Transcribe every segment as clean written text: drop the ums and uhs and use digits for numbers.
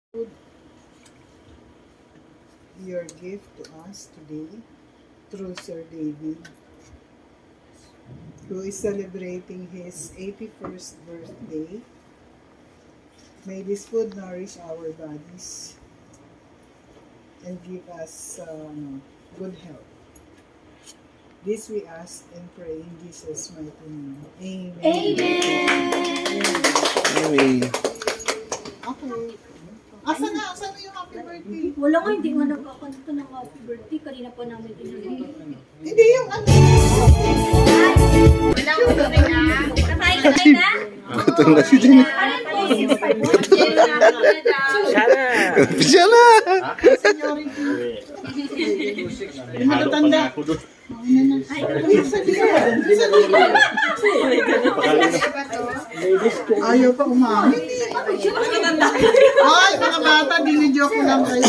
Your gift to us today through Sir David, who is celebrating his 81st birthday. May this food nourish our bodies and give us good health. This we ask and pray in Jesus' mighty name. Amen. Amen. Okay. Asan na yung happy birthday? Wala nga, hindi nga nagkakanta ng happy birthday. Kanina pa namin tinanong. Hindi yung ano. Patay na? Gutom na si Jenny. Siya na! Yung matatanda. Ayaw pa umamin. Ay, mga bata, dinidyo ko lang kayo.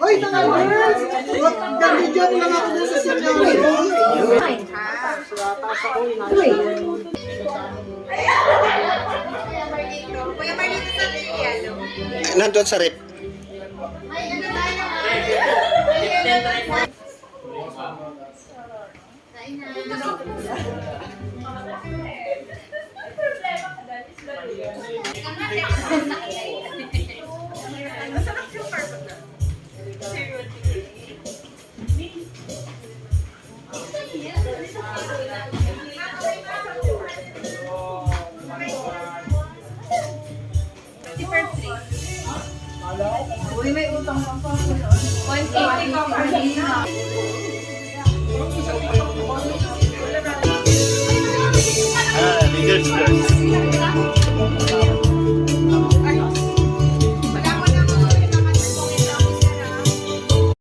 Oy, mga girls! Dinidyo ko lang ako dun sa seniority. Kuya Marlito sa Liliano. Nandun sa rep. Uy, may utang lang pa. 180 ka Marlito. Leaders first.